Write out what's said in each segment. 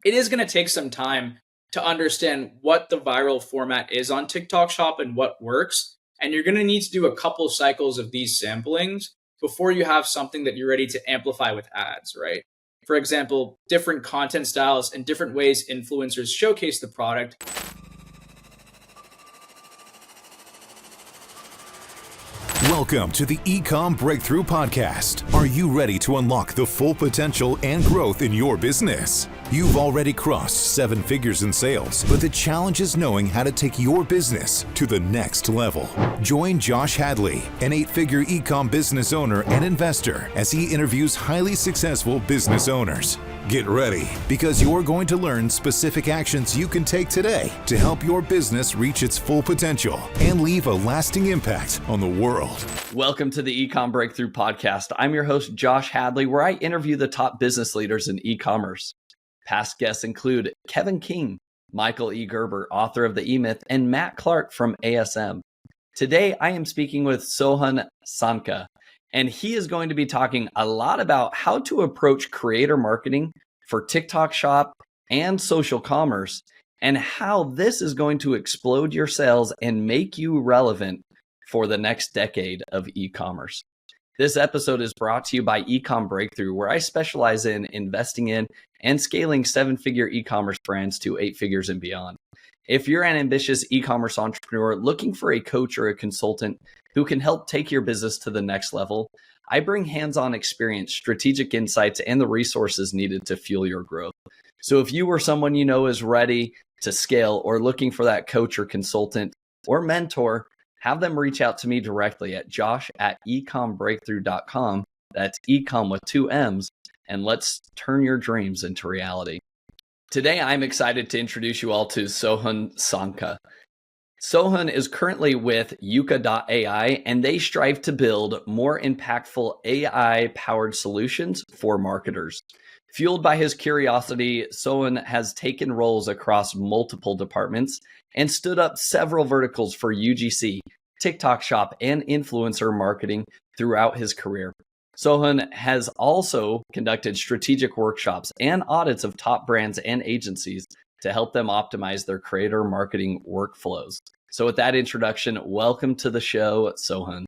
it is going to take some time to understand what the viral format is on TikTok Shop and what works. And you're going to need to do a couple cycles of these samplings before you have something that you're ready to amplify with ads, right? For example, different content styles and different ways influencers showcase the product. Welcome to the E-com Breakthrough Podcast. Are you ready to unlock the full potential and growth in your business? You've already crossed 7 figures in sales, but the challenge is knowing how to take your business to the next level. Join Josh Hadley, an 8-figure e-com business owner and investor, as he interviews highly successful business owners. Get ready, because you're going to learn specific actions you can take today to help your business reach its full potential and leave a lasting impact on the world. Welcome to the E-com Breakthrough Podcast. I'm your host, Josh Hadley, where I interview the top business leaders in e-commerce. Past guests include Kevin King, Michael E. Gerber, author of The E-Myth, and Matt Clark from ASM. Today, I am speaking with Sohan Sanka, and he is going to be talking a lot about how to approach creator marketing for TikTok Shop and social commerce, and how this is going to explode your sales and make you relevant for the next decade of e-commerce. This episode is brought to you by E-com Breakthrough, where I specialize in investing in and scaling 7-figure e-commerce brands to 8 figures and beyond. If you're an ambitious e-commerce entrepreneur looking for a coach or a consultant who can help take your business to the next level, I bring hands-on experience, strategic insights, and the resources needed to fuel your growth. So if you or someone you know is ready to scale or looking for that coach or consultant or mentor, have them reach out to me directly at josh@ecombreakthrough.com. That's ecom with 2 M's, and let's turn your dreams into reality. Today, I'm excited to introduce you all to Sohan Sanka. Sohan is currently with Yuka.ai, and they strive to build more impactful AI-powered solutions for marketers. Fueled by his curiosity, Sohan has taken roles across multiple departments and stood up several verticals for UGC, TikTok Shop, and influencer marketing throughout his career. Sohan has also conducted strategic workshops and audits of top brands and agencies to help them optimize their creator marketing workflows. So with that introduction, welcome to the show, Sohan.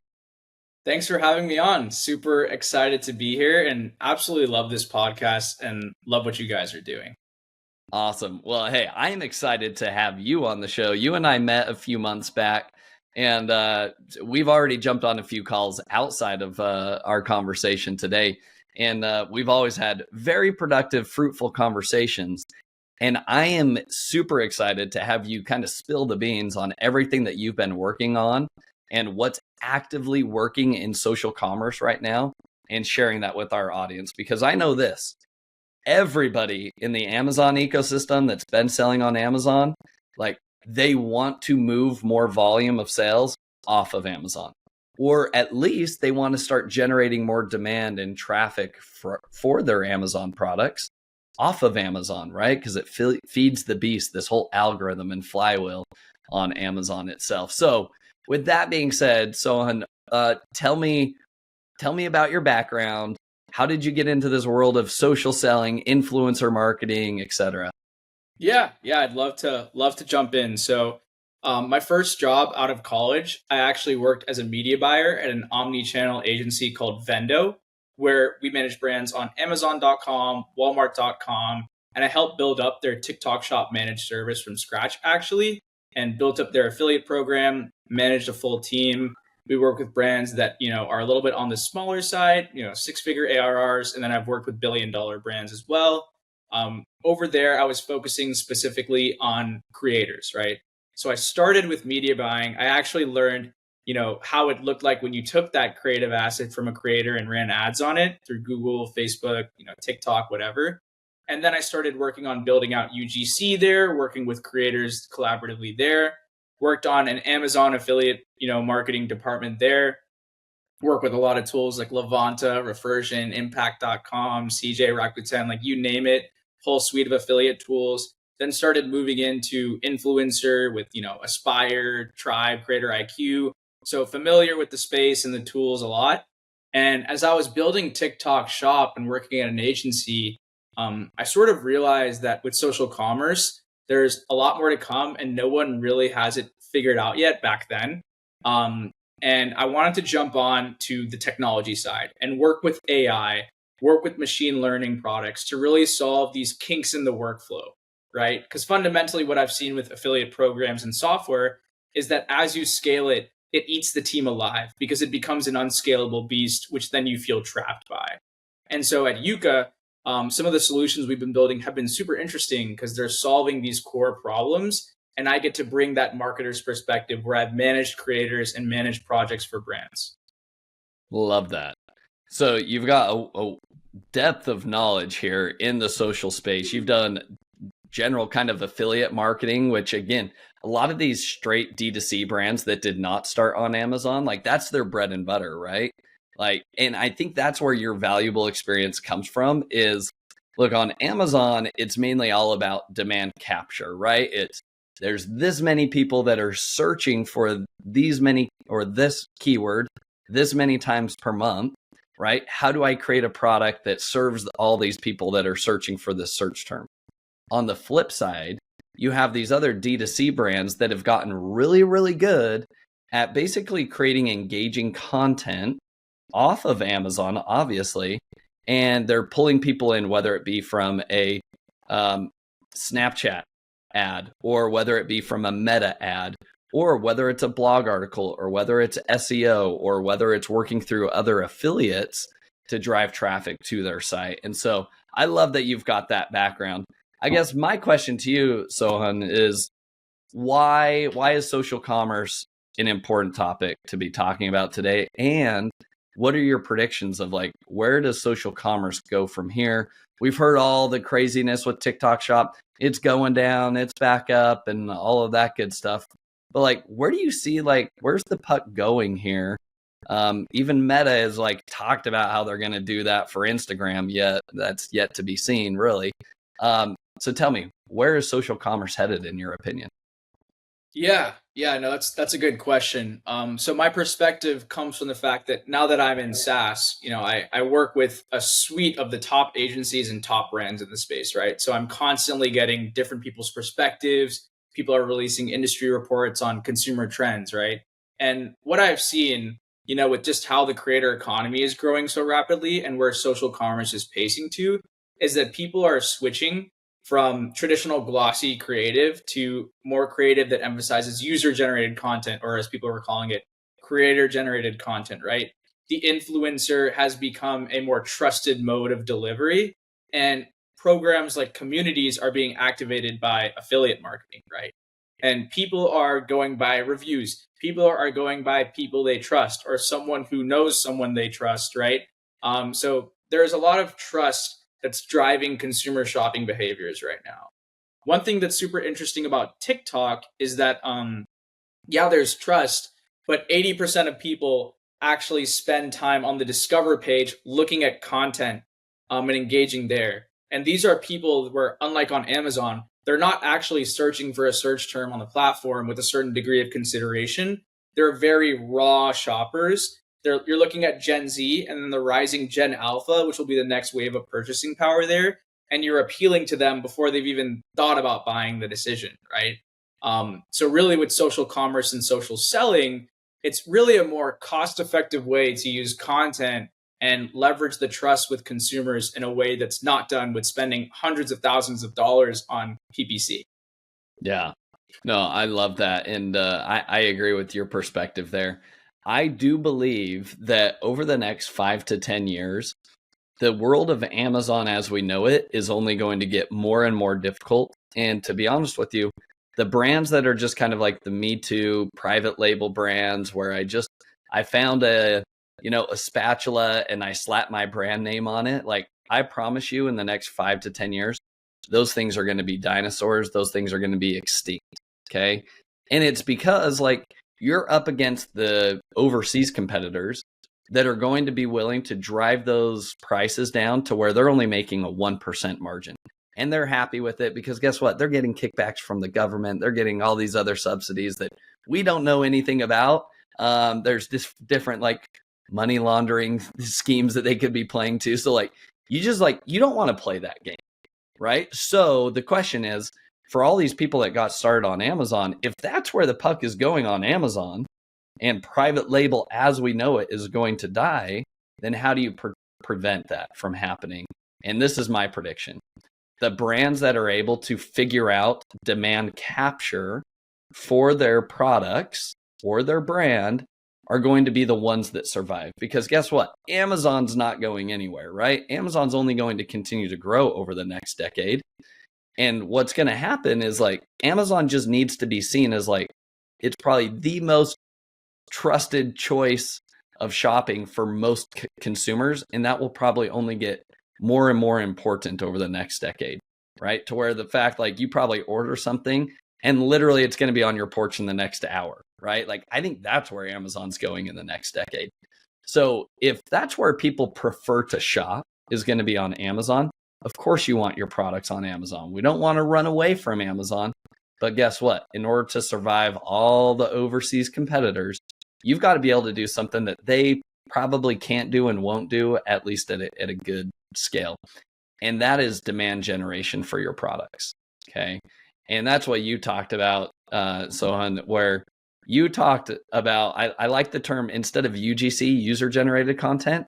Thanks for having me on. Super excited to be here and absolutely love this podcast and love what you guys are doing. Awesome. Well, hey, I am excited to have you on the show. You and I met a few months back, and we've already jumped on a few calls outside of our conversation today. And we've always had very productive, fruitful conversations. And I am super excited to have you kind of spill the beans on everything that you've been working on and what's actively working in social commerce right now, and sharing that with our audience. Because I know this, everybody in the Amazon ecosystem that's been selling on Amazon, like, they want to move more volume of sales off of Amazon, or at least they want to start generating more demand and traffic for their Amazon products off of Amazon, right? Because it feeds the beast, this whole algorithm and flywheel on Amazon itself. So with that being said, Sohan, tell me about your background. How did you get into this world of social selling, influencer marketing, etc.? Yeah, I'd love to jump in. So my first job out of college, I actually worked as a media buyer at an omni-channel agency called Vendo, where we managed brands on Amazon.com, Walmart.com, and I helped build up their TikTok Shop managed service from scratch, actually, and built up their affiliate program, managed a full team. We work with brands that, are a little bit on the smaller side, 6-figure ARRs, and then I've worked with billion-dollar brands as well. Over there, I was focusing specifically on creators, right? So I started with media buying. I actually learned, how it looked like when you took that creative asset from a creator and ran ads on it through Google, Facebook, TikTok, whatever. And then I started working on building out UGC there, working with creators collaboratively there, worked on an Amazon affiliate, marketing department there, work with a lot of tools like Levanta, Reversion, Impact.com, CJ, Rakuten, like you name it, whole suite of affiliate tools. Then started moving into influencer with, Aspire, Tribe, Creator IQ. So familiar with the space and the tools a lot. And as I was building TikTok Shop and working at an agency, I sort of realized that with social commerce, there's a lot more to come, and no one really has it figured out yet back then. Um, and I wanted to jump on to the technology side and work with AI, work with machine learning products to really solve these kinks in the workflow, right? Because fundamentally, what I've seen with affiliate programs and software is that as you scale it, it eats the team alive because it becomes an unscalable beast, which then you feel trapped by. And so at Yuka, some of the solutions we've been building have been super interesting because they're solving these core problems. And I get to bring that marketer's perspective where I've managed creators and managed projects for brands. Love that. So you've got a depth of knowledge here in the social space. You've done general kind of affiliate marketing, which again, a lot of these straight D2C brands that did not start on Amazon, like that's their bread and butter, right? Like, and I think that's where your valuable experience comes from is look, on Amazon, it's mainly all about demand capture, right? There's this many people that are searching for these many or this keyword this many times per month, right? How do I create a product that serves all these people that are searching for this search term? On the flip side, you have these other D2C brands that have gotten really, really good at basically creating engaging content off of Amazon, obviously, and they're pulling people in, whether it be from a Snapchat ad, or whether it be from a Meta ad, or whether it's a blog article, or whether it's SEO, or whether it's working through other affiliates to drive traffic to their site. And so I love that you've got that background. I guess my question to you, Sohan, is why is social commerce an important topic to be talking about today? And what are your predictions of like, where does social commerce go from here? We've heard all the craziness with TikTok Shop. It's going down, it's back up, and all of that good stuff. But like, where do you see, like, where's the puck going here? Even Meta has like talked about how they're going to do that for Instagram, yet that's yet to be seen, really. So tell me, where is social commerce headed in your opinion? Yeah, no, that's a good question. So my perspective comes from the fact that now that I'm in SaaS, I work with a suite of the top agencies and top brands in the space, right? So I'm constantly getting different people's perspectives. People are releasing industry reports on consumer trends, right? And what I've seen, with just how the creator economy is growing so rapidly and where social commerce is pacing to, is that people are switching from traditional glossy creative to more creative that emphasizes user generated content, or as people are calling it, creator generated content, right? The influencer has become a more trusted mode of delivery, and programs like communities are being activated by affiliate marketing, right? And people are going by reviews. People are going by people they trust or someone who knows someone they trust, right? So there's a lot of trust that's driving consumer shopping behaviors right now. One thing that's super interesting about TikTok is that, yeah, there's trust, but 80% of people actually spend time on the discover page looking at content and engaging there. And these are people where, unlike on Amazon, they're not actually searching for a search term on the platform with a certain degree of consideration. They're very raw shoppers. You're looking at Gen Z and then the rising Gen Alpha, which will be the next wave of purchasing power there. And you're appealing to them before they've even thought about buying the decision, right? So really with social commerce and social selling, it's really a more cost-effective way to use content and leverage the trust with consumers in a way that's not done with spending hundreds of thousands of dollars on PPC. Yeah, no, I love that. And I agree with your perspective there. I do believe that over the next 5 to 10 years, the world of Amazon as we know it is only going to get more and more difficult. And to be honest with you, the brands that are just kind of like the Me Too private label brands where I found a spatula and I slapped my brand name on it. Like I promise you in the next 5 to 10 years, those things are going to be dinosaurs. Those things are going to be extinct. Okay. And it's because like you're up against the overseas competitors that are going to be willing to drive those prices down to where they're only making a 1% margin. And they're happy with it because guess what? They're getting kickbacks from the government. They're getting all these other subsidies that we don't know anything about. There's this different like money laundering schemes that they could be playing too. So like, you don't want to play that game. right? So the question is, for all these people that got started on Amazon, if that's where the puck is going on Amazon and private label as we know it is going to die, then how do you prevent that from happening? And this is my prediction. The brands that are able to figure out demand capture for their products or their brand are going to be the ones that survive. Because guess what? Amazon's not going anywhere, right? Amazon's only going to continue to grow over the next decade. And what's going to happen is like Amazon just needs to be seen as like it's probably the most trusted choice of shopping for most consumers. And that will probably only get more and more important over the next decade, right? To where the fact like you probably order something and literally it's going to be on your porch in the next hour, right? Like I think that's where Amazon's going in the next decade. So if that's where people prefer to shop is going to be on Amazon, of course you want your products on Amazon. We don't want to run away from Amazon, but guess what? In order to survive all the overseas competitors, you've got to be able to do something that they probably can't do and won't do, at least at a good scale. And that is demand generation for your products. Okay. And that's what you talked about, Sohan, where you talked about, I like the term instead of UGC, user generated content,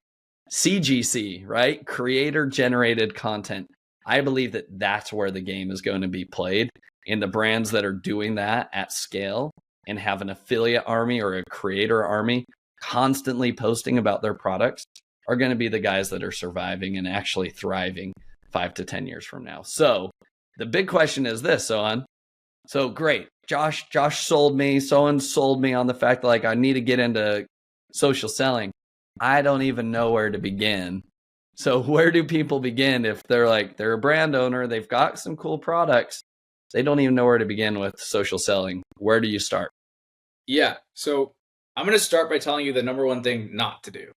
CGC, right? Creator generated content. I believe that that's where the game is going to be played. And the brands that are doing that at scale and have an affiliate army or a creator army constantly posting about their products are going to be the guys that are surviving and actually thriving 5 to 10 years from now. So the big question is this, Sohan. So great. Josh sold me. Sohan sold me on the fact that like I need to get into social selling. I don't even know where to begin. So where do people begin if they're a brand owner, they've got some cool products, they don't even know where to begin with social selling? Where do you start? Yeah. So I'm going to start by telling you the number one thing not to do.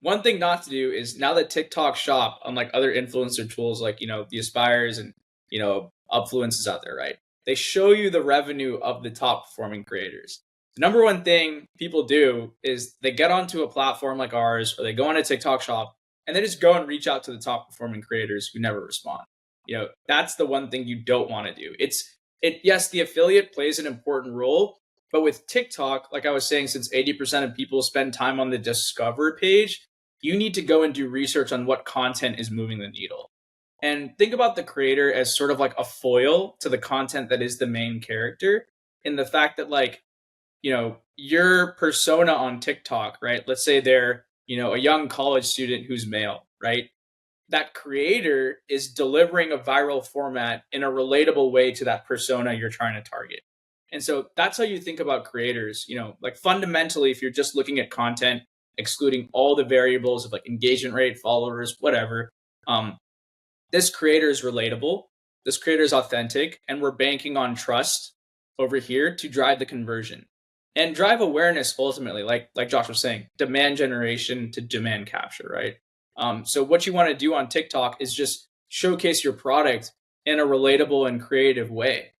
One thing not to do is now that TikTok Shop, unlike other influencer tools like, the Aspires and, Upfluences out there, right? They show you the revenue of the top performing creators. The number one thing people do is they get onto a platform like ours or they go on a TikTok Shop and they just go and reach out to the top performing creators who never respond. That's the one thing you don't want to do. Yes, the affiliate plays an important role, but with TikTok, like I was saying, since 80% of people spend time on the discover page, you need to go and do research on what content is moving the needle. And think about the creator as sort of like a foil to the content that is the main character, in the fact that your persona on TikTok, right? Let's say they're, a young college student who's male, right? That creator is delivering a viral format in a relatable way to that persona you're trying to target. And so that's how you think about creators, like fundamentally, if you're just looking at content, excluding all the variables of like engagement rate, followers, whatever, this creator is relatable, this creator is authentic, and we're banking on trust over here to drive the conversion and drive awareness ultimately, like Josh was saying, demand generation to demand capture, right? So what you want to do on TikTok is just showcase your product in a relatable and creative way.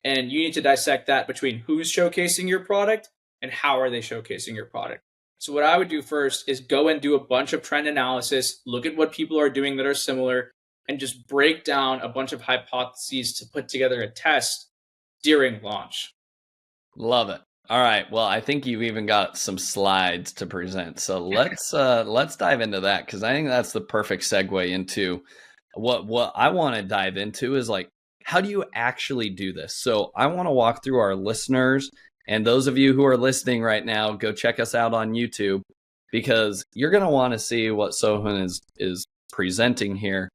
And you need to dissect that between who's showcasing your product and how are they showcasing your product. So what I would do first is go and do a bunch of trend analysis, look at what people are doing that are similar, and just break down a bunch of hypotheses to put together a test during launch. Love it. All right. Well, I think you've even got some slides to present. So let's dive into that, because I think that's the perfect segue into what I want to dive into is like, how do you actually do this? So I want to walk through our listeners and those of you who are listening right now, go check us out on YouTube, because you're going to want to see what Sohan is presenting here.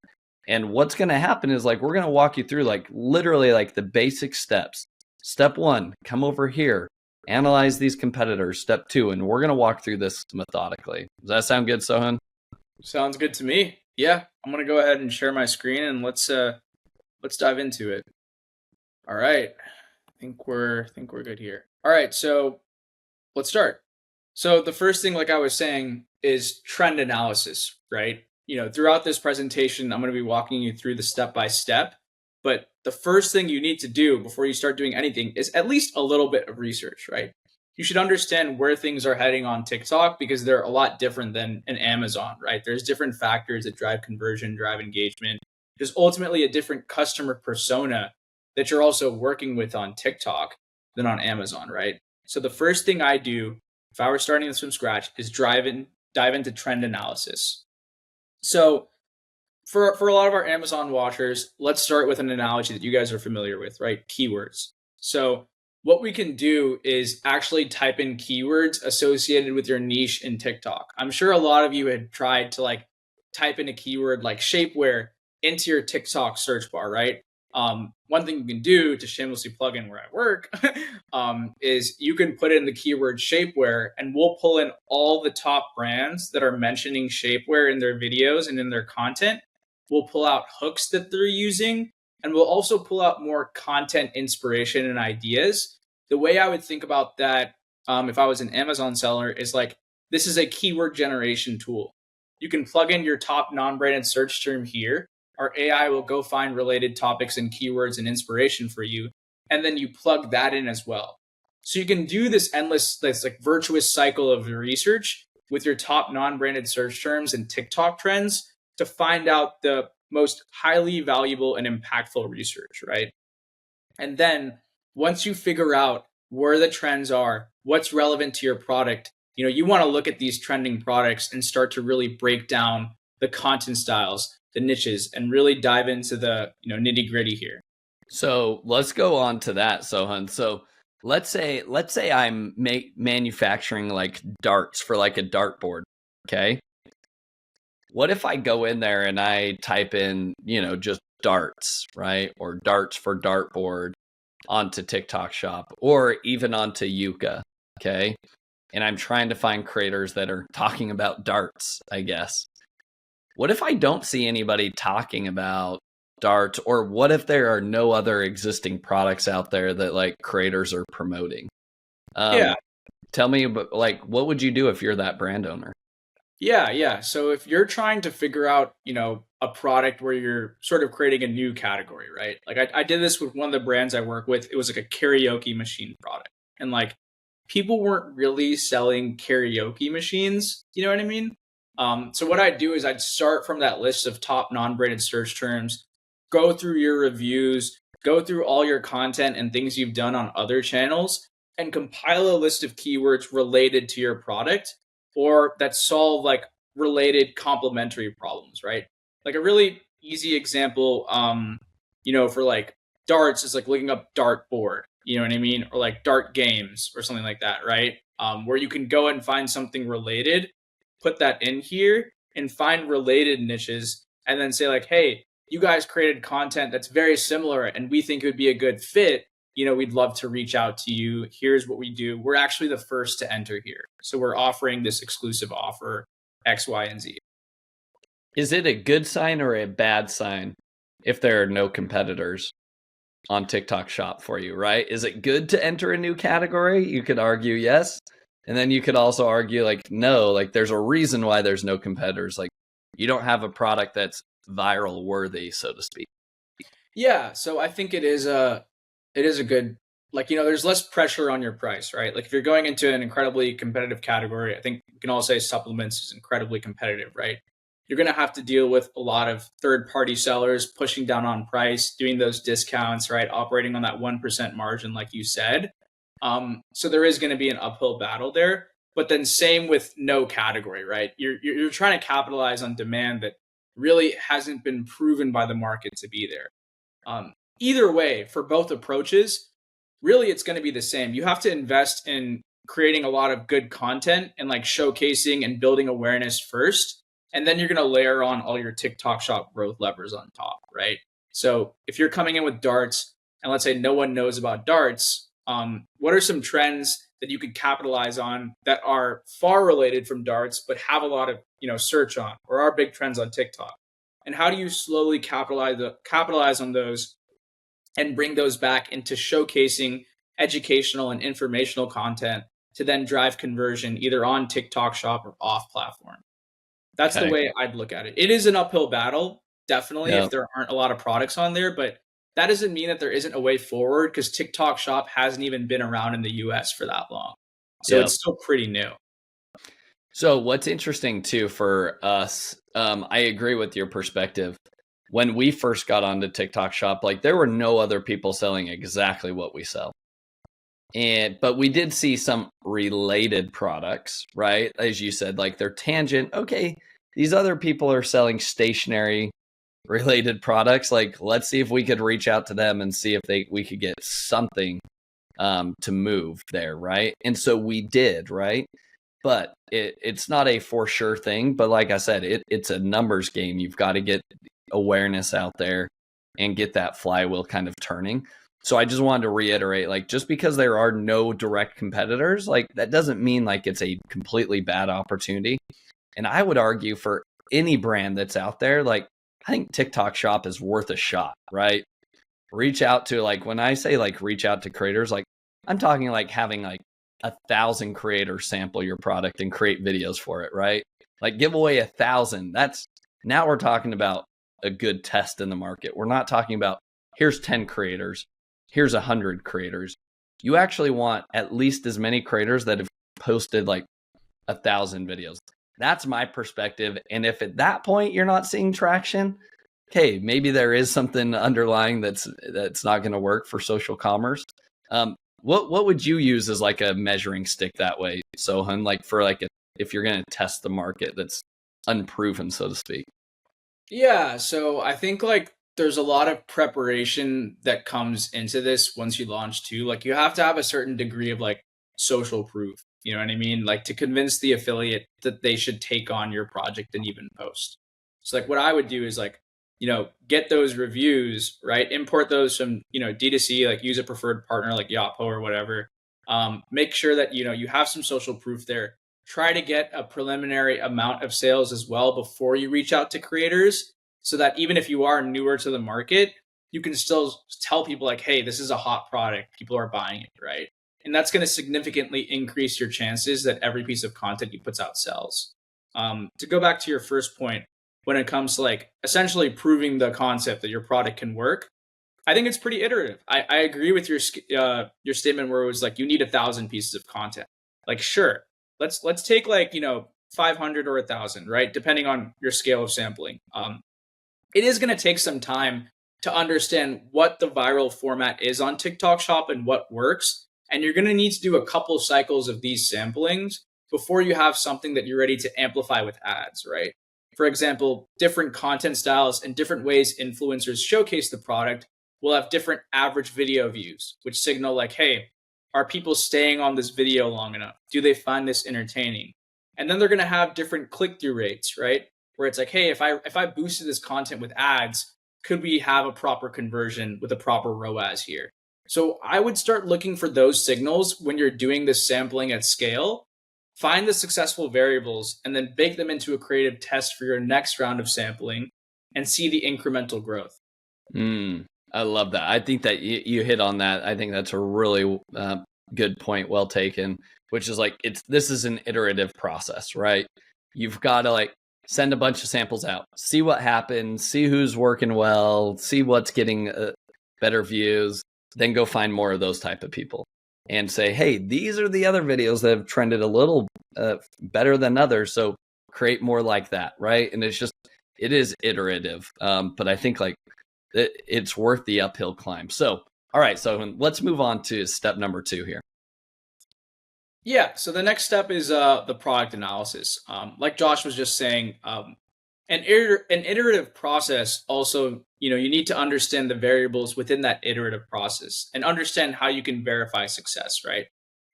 And what's going to happen is like, we're going to walk you through like literally like the basic steps. Step 1, come over here, analyze these competitors. Step 2, and we're going to walk through this methodically. Does that sound good, Sohan? Sounds good to me. Yeah, I'm going to go ahead and share my screen and let's dive into it. All right. I think we're good here. All right, so let's start. So the first thing, like I was saying, is trend analysis, right? Throughout this presentation, I'm going to be walking you through the step by step. But the first thing you need to do before you start doing anything is at least a little bit of research, right? You should understand where things are heading on TikTok, because they're a lot different than an Amazon, right? There's different factors that drive conversion, drive engagement. There's ultimately a different customer persona that you're also working with on TikTok than on Amazon, right? So the first thing I do if I were starting this from scratch is dive into trend analysis. So for a lot of our Amazon watchers, let's start with an analogy that you guys are familiar with, right? Keywords. So what we can do is actually type in keywords associated with your niche in TikTok. I'm sure a lot of you had tried to like type in a keyword like shapewear into your TikTok search bar, right? One thing you can do to shamelessly plug in where I work is you can put in the keyword shapewear and we'll pull in all the top brands that are mentioning shapewear in their videos and in their content. We'll pull out hooks that they're using, and we'll also pull out more content inspiration and ideas. The way I would think about that, if I was an Amazon seller, is like this is a keyword generation tool. You can plug in your top non-branded search term here. Our AI will go find related topics and keywords and inspiration for you, and then you plug that in as well. So you can do this like virtuous cycle of research with your top non-branded search terms and TikTok trends to find out the most highly valuable and impactful research, right? And then once you figure out where the trends are, what's relevant to your product, you want to look at these trending products and start to really break down the content styles, the niches, and really dive into the nitty gritty here. So let's go on to that, Sohan. So let's say I'm manufacturing like darts for like a dartboard. Okay. What if I go in there and I type in, just darts, right? Or darts for dartboard onto TikTok Shop or even onto Yuka. Okay. And I'm trying to find creators that are talking about darts, I guess. What if I don't see anybody talking about darts, or what if there are no other existing products out there that like creators are promoting? Yeah. Tell me about like, what would you do if you're that brand owner? Yeah. So if you're trying to figure out, a product where you're sort of creating a new category, right? Like I did this with one of the brands I work with. It was like a karaoke machine product. And like people weren't really selling karaoke machines. You know what I mean? So what I'd do is I'd start from that list of top non-branded search terms, go through your reviews, go through all your content and things you've done on other channels, and compile a list of keywords related to your product or that solve like related complementary problems, right? Like a really easy example, for like darts is like looking up dartboard, you know what I mean? Or like dart games or something like that, right? Where you can go and find something related, put that in here and find related niches and then say like, hey, you guys created content that's very similar and we think it would be a good fit. We'd love to reach out to you. Here's what we do. We're actually the first to enter here. So we're offering this exclusive offer, X, Y, and Z. Is it a good sign or a bad sign if there are no competitors on TikTok Shop for you, right? Is it good to enter a new category? You could argue yes. And then you could also argue like, no, like there's a reason why there's no competitors. Like you don't have a product that's viral worthy, so to speak. Yeah. So I think it is a good, like, there's less pressure on your price, right? Like if you're going into an incredibly competitive category, I think you can all say supplements is incredibly competitive, right? You're going to have to deal with a lot of third party sellers pushing down on price, doing those discounts, right? Operating on that 1% margin, like you said. So there is going to be an uphill battle there. But then same with no category, right? You're trying to capitalize on demand that really hasn't been proven by the market to be there. Either way, for both approaches, really it's going to be the same. You have to invest in creating a lot of good content and like showcasing and building awareness first. And then you're going to layer on all your TikTok shop growth levers on top, right? So if you're coming in with darts and let's say no one knows about darts, what are some trends that you could capitalize on that are far related from darts, but have a lot of, search on or are big trends on TikTok? And how do you slowly capitalize on those and bring those back into showcasing educational and informational content to then drive conversion either on TikTok shop or off platform? That's the Okay. way I'd look at it. It is an uphill battle, definitely, Yeah. if there aren't a lot of products on there, but that doesn't mean that there isn't a way forward because TikTok shop hasn't even been around in the US for that long. So Yeah. it's still pretty new. So what's interesting too for us, I agree with your perspective. when we first got onto TikTok Shop, like there were no other people selling exactly what we sell. But we did see some related products, right? As you said, like they're tangent. Okay, these other people are selling stationary related products. Like, let's see if we could reach out to them and see if we could get something to move there, right? And so we did, right? But it's not a for sure thing. But like I said, it's a numbers game. You've got to get awareness out there and get that flywheel kind of turning. So I just wanted to reiterate, like, just because there are no direct competitors, like that doesn't mean like it's a completely bad opportunity. And I would argue for any brand that's out there, like I think TikTok Shop is worth a shot, right? Reach out to, like, when I say like reach out to creators, like I'm talking like having like 1,000 creators sample your product and create videos for it, right? Like give away 1,000. Now we're talking about a good test in the market. We're not talking about here's 10 creators, here's 100 creators. You actually want at least as many creators that have posted like 1,000 videos. That's my perspective. And if at that point you're not seeing traction, okay, maybe there is something underlying that's not going to work for social commerce. What would you use as like a measuring stick that way, Sohan? Like for like if you're going to test the market that's unproven, so to speak. Yeah, so I think like there's a lot of preparation that comes into this once you launch too. Like you have to have a certain degree of like social proof. You know what I mean? Like to convince the affiliate that they should take on your project and even post. So like what I would do is like, get those reviews, right? Import those from, D2C, like use a preferred partner like Yotpo or whatever. Make sure that, you have some social proof there. Try to get a preliminary amount of sales as well before you reach out to creators so that even if you are newer to the market, you can still tell people like, hey, this is a hot product. People are buying it, right? And that's going to significantly increase your chances that every piece of content you put out sells. To go back to your first point, when it comes to like essentially proving the concept that your product can work, I think it's pretty iterative. I agree with your statement where it was like you need 1,000 pieces of content. Like, sure, let's take like 500 or 1,000, right? Depending on your scale of sampling. It is going to take some time to understand what the viral format is on TikTok Shop and what works. And you're going to need to do a couple cycles of these samplings before you have something that you're ready to amplify with ads, right? For example, different content styles and different ways influencers showcase the product will have different average video views, which signal like, hey, are people staying on this video long enough? Do they find this entertaining? And then they're going to have different click-through rates, right? Where it's like, hey, if I boosted this content with ads, could we have a proper conversion with a proper ROAS here? So I would start looking for those signals when you're doing this sampling at scale. Find the successful variables and then bake them into a creative test for your next round of sampling and see the incremental growth. I love that. I think that you hit on that. I think that's a really good point, well taken, which is like this is an iterative process, right? You've got to like send a bunch of samples out, see what happens, see who's working well, see what's getting better views, then go find more of those type of people and say, hey, these are the other videos that have trended a little better than others, so create more like that, right? And it is iterative, but I think like it's worth the uphill climb. So, all right, so let's move on to step number 2 here. Yeah, so the next step is the product analysis. Like Josh was just saying, an iterative process also, you need to understand the variables within that iterative process and understand how you can verify success, right?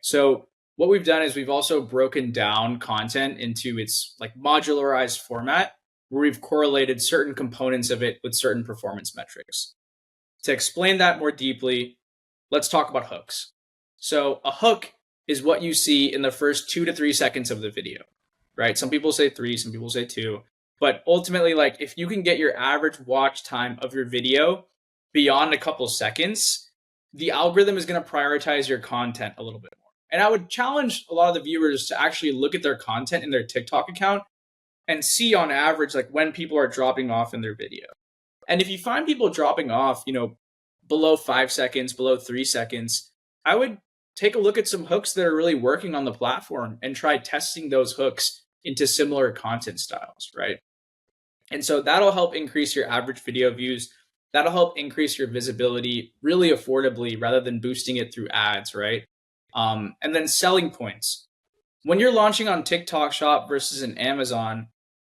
So what we've done is we've also broken down content into its like modularized format where we've correlated certain components of it with certain performance metrics. To explain that more deeply, let's talk about hooks. So a hook is what you see in the first 2 to 3 seconds of the video, right? Some people say 3, some people say 2. But ultimately, like if you can get your average watch time of your video beyond a couple seconds, the algorithm is going to prioritize your content a little bit more. And I would challenge a lot of the viewers to actually look at their content in their TikTok account and see on average like when people are dropping off in their video. And if you find people dropping off, below 5 seconds, below 3 seconds, I would take a look at some hooks that are really working on the platform and try testing those hooks into similar content styles, right? And so that'll help increase your average video views. That'll help increase your visibility really affordably rather than boosting it through ads, right? And then selling points. When you're launching on TikTok Shop versus an Amazon,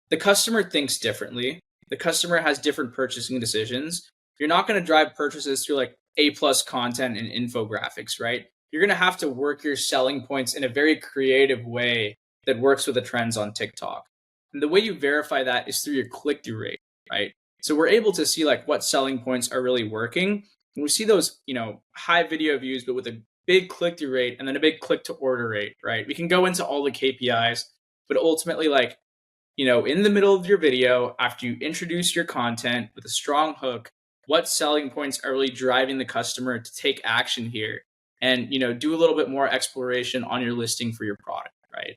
the customer thinks differently. The customer has different purchasing decisions. You're not going to drive purchases through like A plus content and infographics, right? You're going to have to work your selling points in a very creative way that works with the trends on TikTok. And the way you verify that is through your click through rate, right? So we're able to see like what selling points are really working. And we see those, high video views, but with a big click through rate and then a big click to order rate, right? We can go into all the KPIs, but ultimately, like, in the middle of your video, after you introduce your content with a strong hook, what selling points are really driving the customer to take action here and, do a little bit more exploration on your listing for your product, right?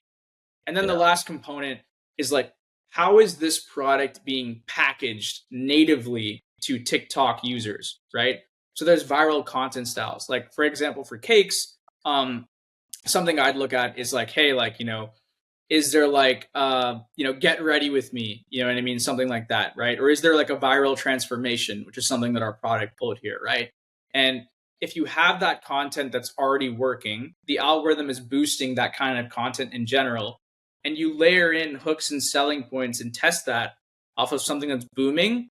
And then the Yeah. last component is like, how is this product being packaged natively to TikTok users, right? So there's viral content styles. Like, for example, for cakes, something I'd look at is like, hey, like, is there like, get ready with me, you know what I mean? Something like that, right? Or is there like a viral transformation, which is something that our product pulled here, right? And if you have that content that's already working, the algorithm is boosting that kind of content in general, and you layer in hooks and selling points and test that off of something that's booming,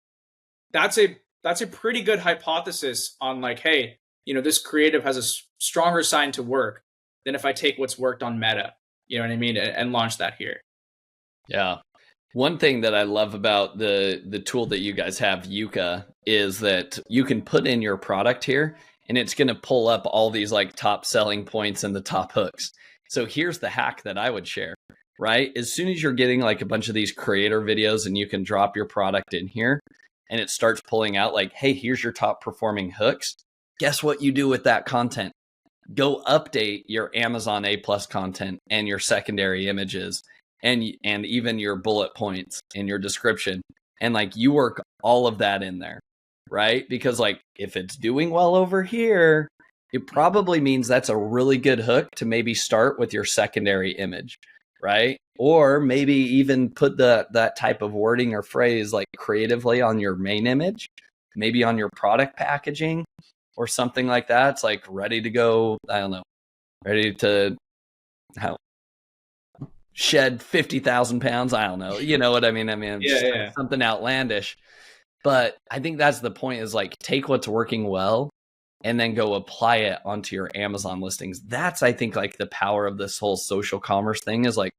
that's a pretty good hypothesis on like, hey, this creative has a stronger sign to work than if I take what's worked on Meta, you know what I mean, and launch that here. Yeah. One thing that I love about the tool that you guys have, Yuka, is that you can put in your product here and it's going to pull up all these like top selling points and the top hooks. So here's the hack that I would share, right? As soon as you're getting like a bunch of these creator videos and you can drop your product in here and it starts pulling out like, hey, here's your top performing hooks. Guess what you do with that content? Go update your Amazon A+ content and your secondary images and even your bullet points in your description. And like you work all of that in there, right? Because like if it's doing well over here, it probably means that's a really good hook to maybe start with your secondary image, right? Or maybe even put that type of wording or phrase like creatively on your main image, maybe on your product packaging or something like that. It's like ready to go, I don't know, ready to shed 50,000 pounds. I don't know. You know what I mean? Yeah. Something outlandish. But I think that's the point is like take what's working well and then go apply it onto your Amazon listings. That's, I think, like the power of this whole social commerce thing is like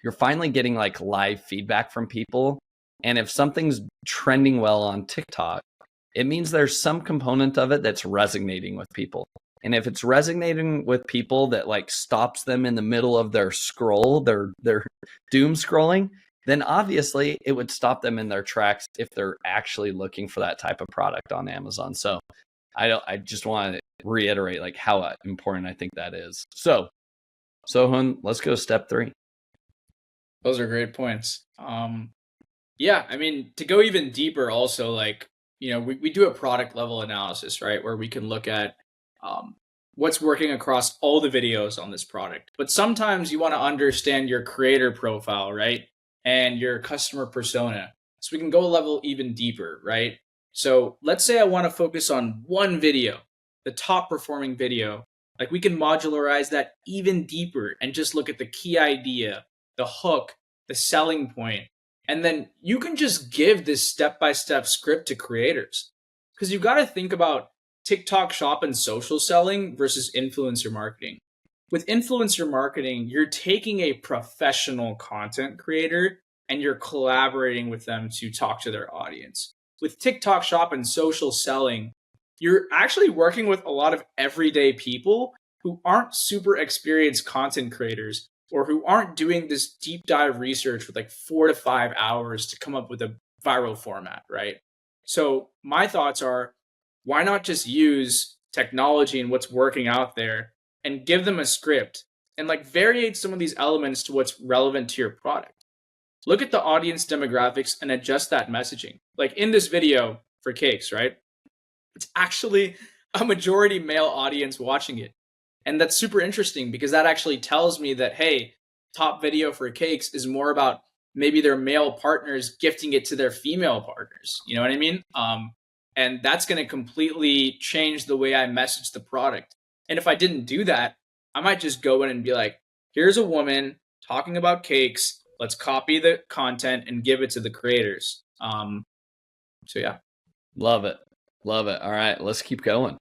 you're finally getting like live feedback from people. And if something's trending well on TikTok, it means there's some component of it that's resonating with people. And if it's resonating with people that like stops them in the middle of their scroll, their doom scrolling, then obviously it would stop them in their tracks if they're actually looking for that type of product on Amazon. So I just want to reiterate like how important I think that is. So Sohun, let's go step 3. Those are great points. Yeah, I mean, to go even deeper also, like, we do a product level analysis, right? Where we can look at what's working across all the videos on this product. But sometimes you want to understand your creator profile, right? And your customer persona. So we can go a level even deeper, right? So let's say I want to focus on one video, the top performing video. Like we can modularize that even deeper and just look at the key idea, the hook, the selling point. And then you can just give this step-by-step script to creators. Because you've got to think about TikTok shop and social selling versus influencer marketing. With influencer marketing, you're taking a professional content creator and you're collaborating with them to talk to their audience. With TikTok shop and social selling, you're actually working with a lot of everyday people who aren't super experienced content creators or who aren't doing this deep dive research with like 4 to 5 hours to come up with a viral format, right? So my thoughts are, why not just use technology and what's working out there and give them a script and like variate some of these elements to what's relevant to your product? Look at the audience demographics and adjust that messaging. Like in this video for cakes, right? It's actually a majority male audience watching it. And that's super interesting because that actually tells me that, hey, top video for cakes is more about maybe their male partners gifting it to their female partners. You know what I mean? And that's going to completely change the way I message the product. And if I didn't do that, I might just go in and be like, here's a woman talking about cakes. Let's copy the content and give it to the creators. So yeah. Love it. Love it. All right, let's keep going.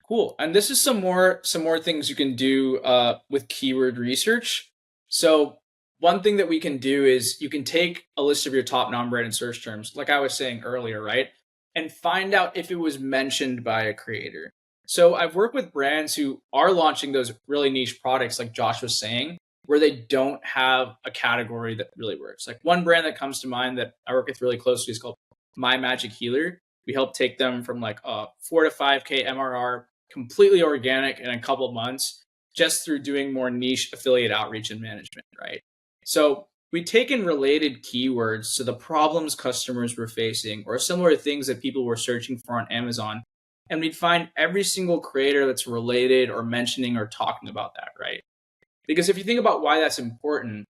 Cool. And this is some more things you can do with keyword research. So one thing that we can do is you can take a list of your top non-branded search terms, like I was saying earlier, right? And find out if it was mentioned by a creator. So I've worked with brands who are launching those really niche products, like Josh was saying, where they don't have a category that really works. Like one brand that comes to mind that I work with really closely is called My Magic Healer. We help take them from like a 4 to 5K MRR, completely organic in a couple of months, just through doing more niche affiliate outreach and management, right? So we take in related keywords to the problems customers were facing or similar things that people were searching for on Amazon. And we'd find every single creator that's related or mentioning or talking about that, right? Because if you think about why that's important,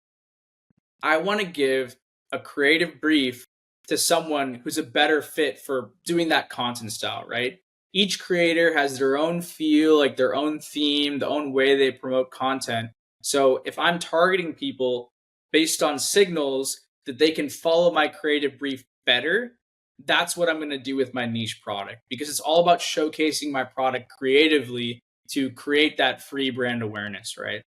I want to give a creative brief to someone who's a better fit for doing that content style, right? Each creator has their own feel, like their own theme, the own way they promote content. So if I'm targeting people based on signals that they can follow my creative brief better, that's what I'm going to do with my niche product, because it's all about showcasing my product creatively to create that free brand awareness, right?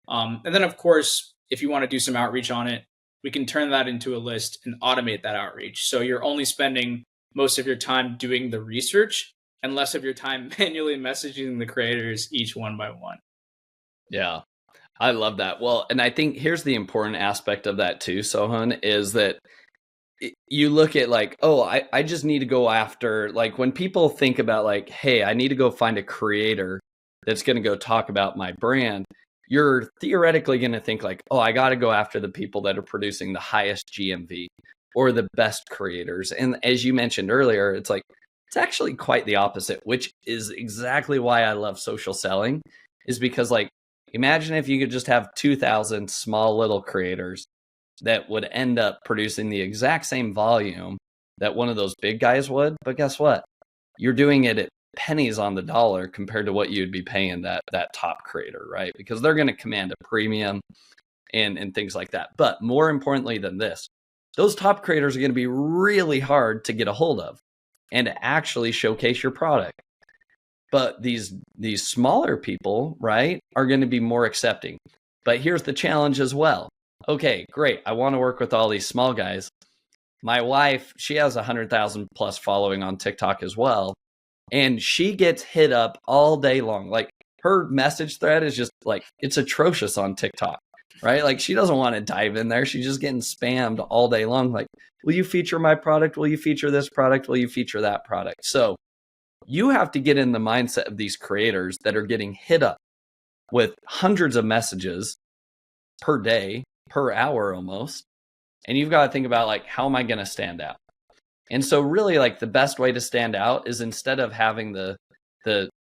And then, of course, if you want to do some outreach on it, we can turn that into a list and automate that outreach. So you're only spending most of your time doing the research and less of your time manually messaging the creators each one by one. Yeah, I love that. Well, and I think here's the important aspect of that too, Sohan, is that you look at like, oh, I just need to go after, like when people think about like, hey, I need to go find a creator that's going to go talk about my brand, you're theoretically going to think like, oh, I got to go after the people that are producing the highest GMV or the best creators. And as you mentioned earlier, it's like, it's actually quite the opposite, which is exactly why I love social selling, is because like, imagine if you could just have 2,000 small little creators that would end up producing the exact same volume that one of those big guys would. But guess what? You're doing it at pennies on the dollar compared to what you'd be paying that top creator, right? Because they're going to command a premium and things like that. But more importantly than this, those top creators are going to be really hard to get a hold of and to actually showcase your product. But these smaller people, right, are going to be more accepting. But here's the challenge as well. Okay, great. I want to work with all these small guys. My wife, she has 100,000 plus following on TikTok as well. And she gets hit up all day long. Like her message thread is just like, it's atrocious on TikTok, right? Like she doesn't want to dive in there. She's just getting spammed all day long. Like, will you feature my product? Will you feature this product? Will you feature that product? So you have to get in the mindset of these creators that are getting hit up with hundreds of messages per day, per hour almost. And you've got to think about like, how am I going to stand out? And so really like the best way to stand out is instead of having the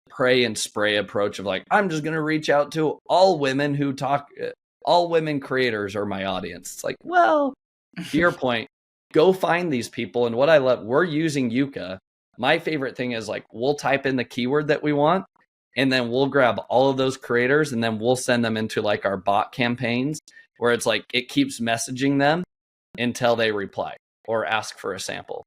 pray and spray approach of like, I'm just going to reach out to all women who talk, all women creators are my audience. It's like, well, to your point, go find these people. And what I love, we're using Yuka. My favorite thing is like, we'll type in the keyword that we want, and then we'll grab all of those creators and then we'll send them into like our bot campaigns where it's like, it keeps messaging them until they reply or ask for a sample,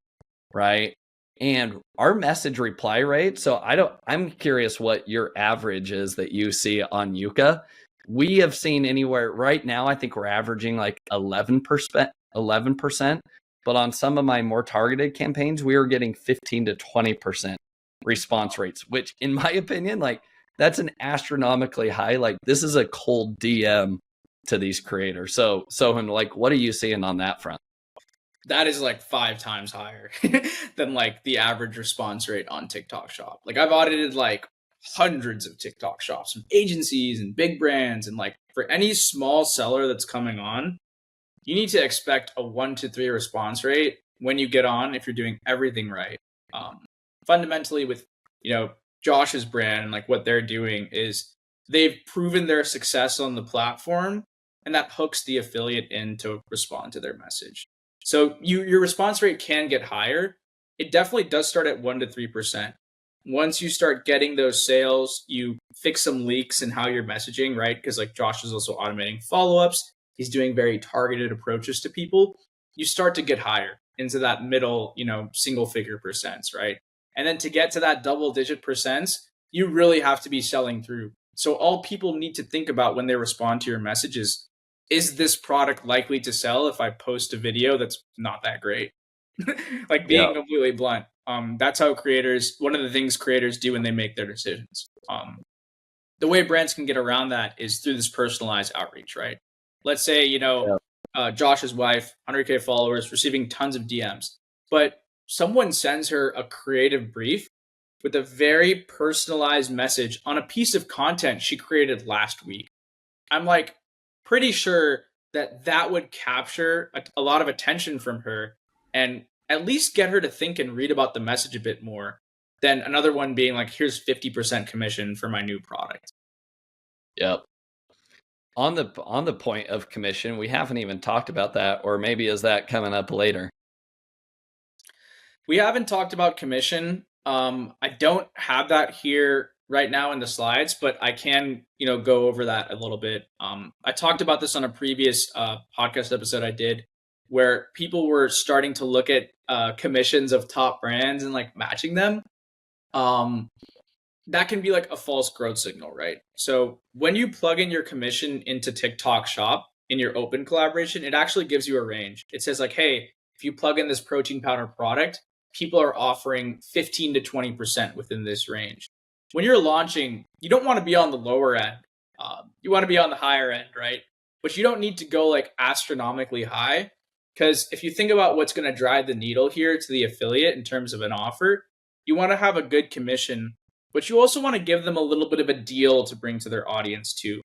right? And our message reply rate, so I'm curious what your average is that you see on Yuka. We have seen anywhere right now, I think we're averaging like 11%, but on some of my more targeted campaigns, we are getting 15 to 20% response rates, which in my opinion, like that's an astronomically high. Like this is a cold DM to these creators. So like, what are you seeing on that front? That is like 5 times higher than like the average response rate on TikTok Shop. Like I've audited like hundreds of TikTok shops from agencies and big brands. And like for any small seller that's coming on, you need to expect a 1 to 3 response rate when you get on, if you're doing everything right. Fundamentally with, Josh's brand and like what they're doing is they've proven their success on the platform. and that hooks the affiliate in to respond to their message. So your response rate can get higher. It definitely does start at 1 to 3%. Once you start getting those sales, you fix some leaks in how you're messaging, right? Because like Josh is also automating follow-ups. He's doing very targeted approaches to people. You start to get higher into that middle, single figure percents, right? And then to get to that double digit percents, you really have to be selling through. So all people need to think about when they respond to your messages is this product likely to sell if I post a video that's not that great? Like Yeah. being completely blunt. That's how one of the things creators do when they make their decisions. The way brands can get around that is through this personalized outreach, right? Let's say, Josh's wife, 100K followers, receiving tons of DMs, but someone sends her a creative brief with a very personalized message on a piece of content she created last week. I'm like pretty sure that would capture a lot of attention from her and at least get her to think and read about the message a bit more than another one being like, here's 50% commission for my new product. Yep. On the point of commission, we haven't even talked about that, or maybe is that coming up later? We haven't talked about commission. I don't have that here right now in the slides, but I can, go over that a little bit. I talked about this on a previous podcast episode I did, where people were starting to look at commissions of top brands and like matching them. That can be like a false growth signal, right? So when you plug in your commission into TikTok Shop in your open collaboration, it actually gives you a range. It says like, hey, if you plug in this protein powder product, people are offering 15 to 20% within this range. When you're launching, you don't want to be on the lower end. You want to be on the higher end, right? But you don't need to go like astronomically high, because if you think about what's going to drive the needle here to the affiliate in terms of an offer, you want to have a good commission, but you also want to give them a little bit of a deal to bring to their audience too.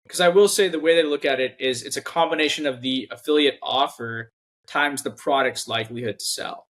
Because I will say the way they look at it is it's a combination of the affiliate offer times the product's likelihood to sell.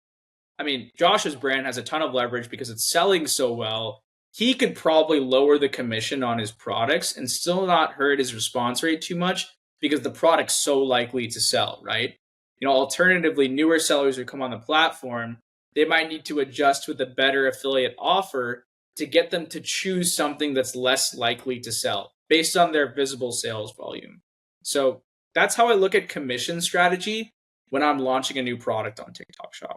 I mean, Josh's brand has a ton of leverage because it's selling so well. He could probably lower the commission on his products and still not hurt his response rate too much because the product's so likely to sell, right? Alternatively, newer sellers who come on the platform, they might need to adjust with a better affiliate offer to get them to choose something that's less likely to sell based on their visible sales volume. So that's how I look at commission strategy when I'm launching a new product on TikTok Shop.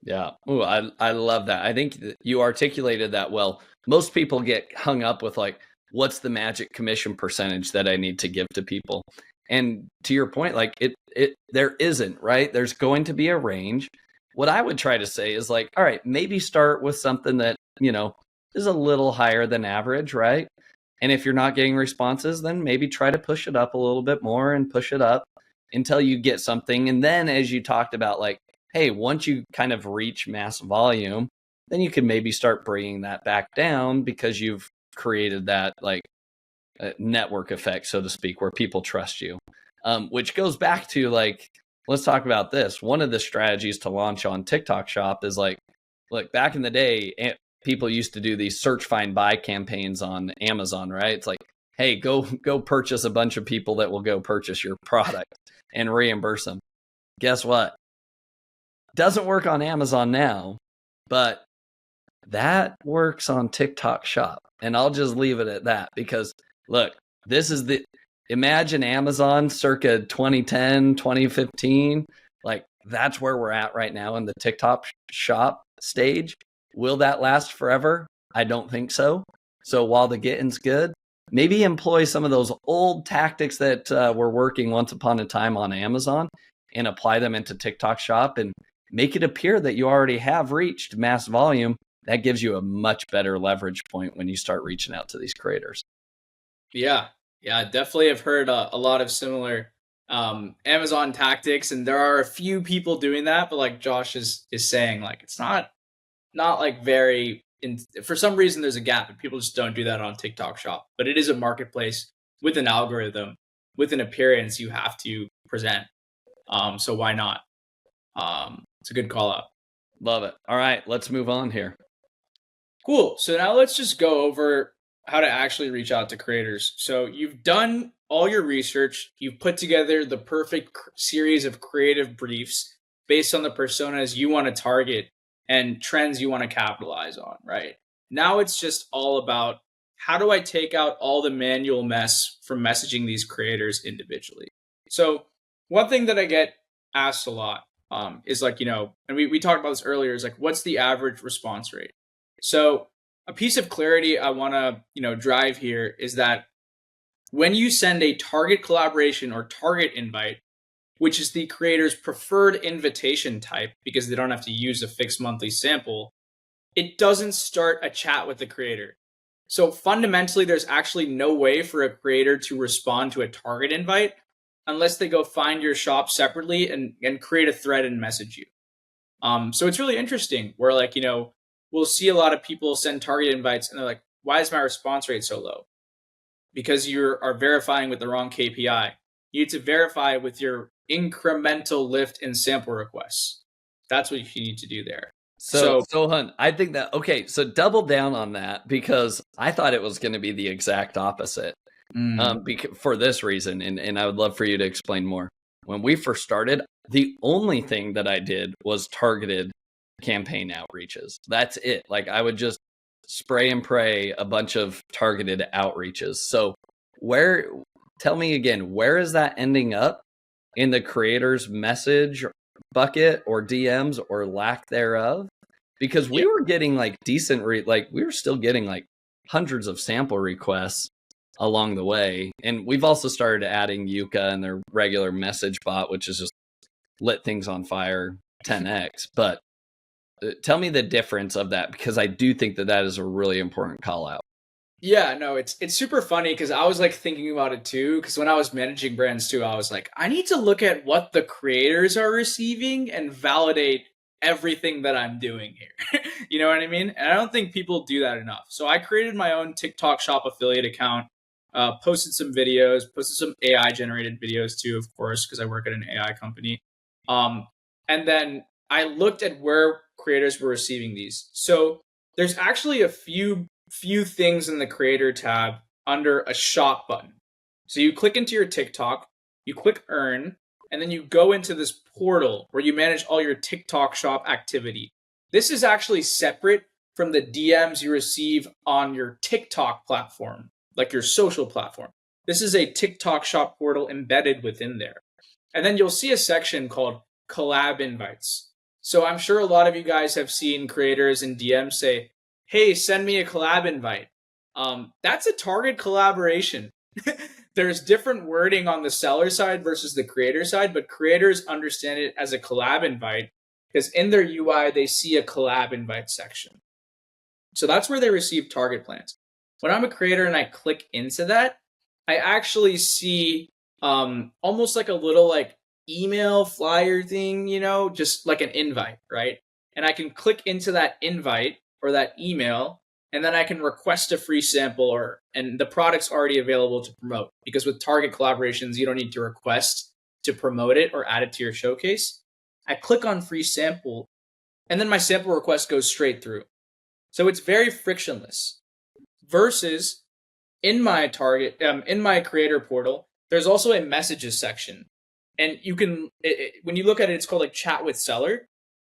Yeah. Ooh, I love that. I think you articulated that well. Most people get hung up with like, what's the magic commission percentage that I need to give to people? And to your point, like there isn't, right? There's going to be a range. What I would try to say is like, all right, maybe start with something that, is a little higher than average, right? And if you're not getting responses, then maybe try to push it up a little bit more and push it up until you get something. And then as you talked about, like, hey, once you kind of reach mass volume, then you can maybe start bringing that back down because you've created that like network effect, so to speak, where people trust you. Which goes back to like, let's talk about this. One of the strategies to launch on TikTok Shop is like, look, back in the day, people used to do these search, find, buy campaigns on Amazon, right? It's like, hey, go purchase a bunch of people that will go purchase your product and reimburse them. Guess what? Doesn't work on Amazon now, but that works on TikTok Shop. And I'll just leave it at that because look, this is imagine Amazon circa 2010, 2015. Like that's where we're at right now in the TikTok Shop stage. Will that last forever? I don't think so. So while the getting's good, maybe employ some of those old tactics that were working once upon a time on Amazon and apply them into TikTok Shop and make it appear that you already have reached mass volume. That gives you a much better leverage point when you start reaching out to these creators. Yeah, definitely. I've heard a lot of similar Amazon tactics, and there are a few people doing that. But like Josh is saying, like it's not like very. For some reason, there's a gap, and people just don't do that on TikTok Shop. But it is a marketplace with an algorithm, with an appearance you have to present. So why not? It's a good call out. Love it. All right, let's move on here. Cool. So now let's just go over how to actually reach out to creators. So you've done all your research, you've put together the perfect series of creative briefs based on the personas you want to target and trends you want to capitalize on, right? Now it's just all about how do I take out all the manual mess from messaging these creators individually. So one thing that I get asked a lot is like, and we talked about this earlier, is like, what's the average response rate? So a piece of clarity I want to, drive here is that when you send a target collaboration or target invite, which is the creator's preferred invitation type because they don't have to use a fixed monthly sample, it doesn't start a chat with the creator. So fundamentally, there's actually no way for a creator to respond to a target invite unless they go find your shop separately and create a thread and message you. So it's really interesting where, like, we'll see a lot of people send target invites and they're like, why is my response rate so low? Because you are verifying with the wrong KPI. You need to verify with your incremental lift in sample requests. That's what you need to do there. So Hunt, I think that, okay, so double down on that because I thought it was going to be the exact opposite for this reason. And I would love for you to explain more. When we first started, the only thing that I did was targeted campaign outreaches. That's it. Like I would just spray and pray a bunch of targeted outreaches. So tell me again, where is that ending up in the creator's message bucket or DMs or lack thereof? Because we were getting like decent, we were still getting like hundreds of sample requests along the way. And we've also started adding Yuka and their regular message bot, which is just lit things on fire 10x. But tell me the difference of that, because I do think that is a really important call out. Yeah, no, it's super funny because I was like thinking about it too. Because when I was managing brands too, I was like, I need to look at what the creators are receiving and validate everything that I'm doing here. You know what I mean? And I don't think people do that enough. So I created my own TikTok shop affiliate account, posted some videos, posted some AI generated videos too, of course, because I work at an AI company. And then I looked at where creators were receiving these. So there's actually a few things in the creator tab under a shop button. So you click into your TikTok, you click earn, and then you go into this portal where you manage all your TikTok shop activity. This is actually separate from the DMs you receive on your TikTok platform, like your social platform. This is a TikTok shop portal embedded within there. And then you'll see a section called collab invites. So I'm sure a lot of you guys have seen creators in DMs say, hey, send me a collab invite. That's a target collaboration. There's different wording on the seller side versus the creator side, but creators understand it as a collab invite because in their UI, they see a collab invite section. So that's where they receive target plans. When I'm a creator and I click into that, I actually see almost like a little like email flyer thing, just like an invite, right? And I can click into that invite or that email, and then I can request a free sample and the product's already available to promote, because with target collaborations, you don't need to request to promote it or add it to your showcase. I click on free sample and then my sample request goes straight through. So it's very frictionless versus in my in my creator portal, there's also a messages section. And you can, when you look at it, it's called like chat with seller.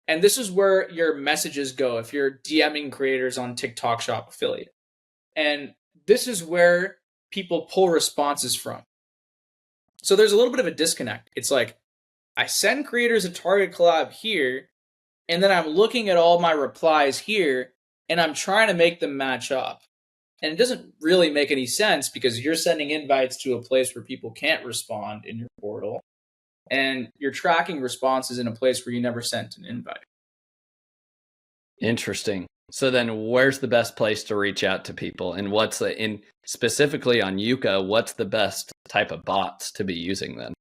And this is where your messages go if you're DMing creators on TikTok Shop Affiliate. And this is where people pull responses from. So there's a little bit of a disconnect. It's like, I send creators a target collab here, and then I'm looking at all my replies here, and I'm trying to make them match up. And it doesn't really make any sense because you're sending invites to a place where people can't respond in your portal. And you're tracking responses in a place where you never sent an invite. Interesting. So then where's the best place to reach out to people? And specifically on Yuka, what's the best type of bots to be using then?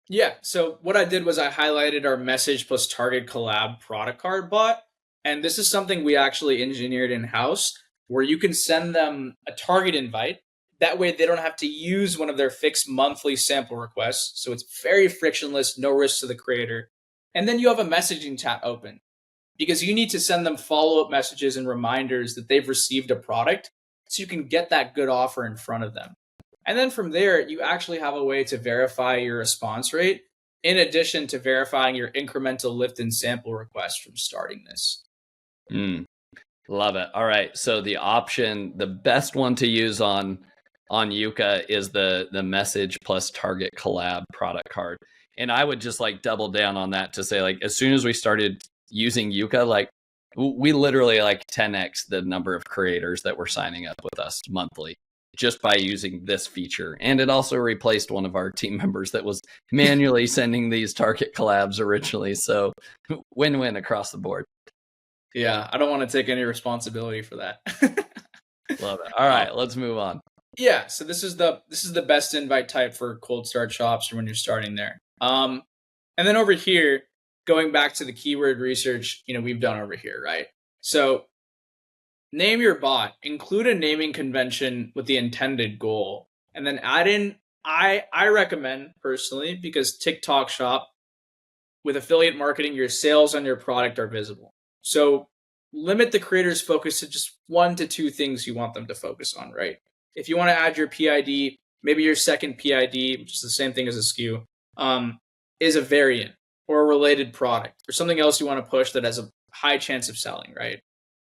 Yeah. So what I did was I highlighted our message plus target collab product card bot. And this is something we actually engineered in-house where you can send them a target invite. That way they don't have to use one of their fixed monthly sample requests. So it's very frictionless, no risk to the creator. And then you have a messaging chat open because you need to send them follow-up messages and reminders that they've received a product so you can get that good offer in front of them. And then from there, you actually have a way to verify your response rate in addition to verifying your incremental lift and sample requests from starting this. Love it. All right. So the best one to use on Yuka is the message plus target collab product card. And I would just like double down on that to say, like, as soon as we started using Yuka, like we literally like 10x the number of creators that were signing up with us monthly just by using this feature. And it also replaced one of our team members that was manually sending these target collabs originally. So win-win across the board. Yeah, I don't want to take any responsibility for that. Love it. All right, let's move on. Yeah, so this is the best invite type for cold start shops or when you're starting there. And then over here, going back to the keyword research, we've done over here, right? So name your bot, include a naming convention with the intended goal, and then add in, I recommend personally, because TikTok shop with affiliate marketing, your sales on your product are visible. So limit the creator's focus to just 1 to 2 things you want them to focus on, right? If you want to add your PID, maybe your second PID, which is the same thing as a SKU, is a variant or a related product or something else you want to push that has a high chance of selling, right?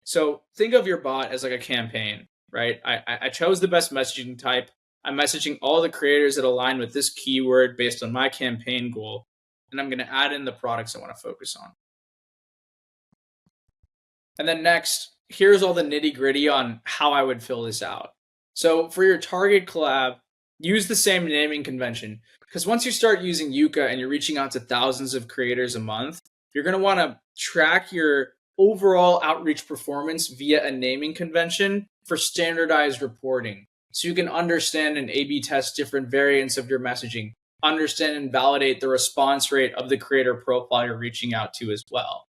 So think of your bot as like a campaign, right? I chose the best messaging type. I'm messaging all the creators that align with this keyword based on my campaign goal, and I'm going to add in the products I want to focus on. And then next, here's all the nitty gritty on how I would fill this out. So for your target collab, use the same naming convention, because once you start using Yuka and you're reaching out to thousands of creators a month, you're going to want to track your overall outreach performance via a naming convention for standardized reporting. So you can understand and A/B test different variants of your messaging, understand and validate the response rate of the creator profile you're reaching out to as well.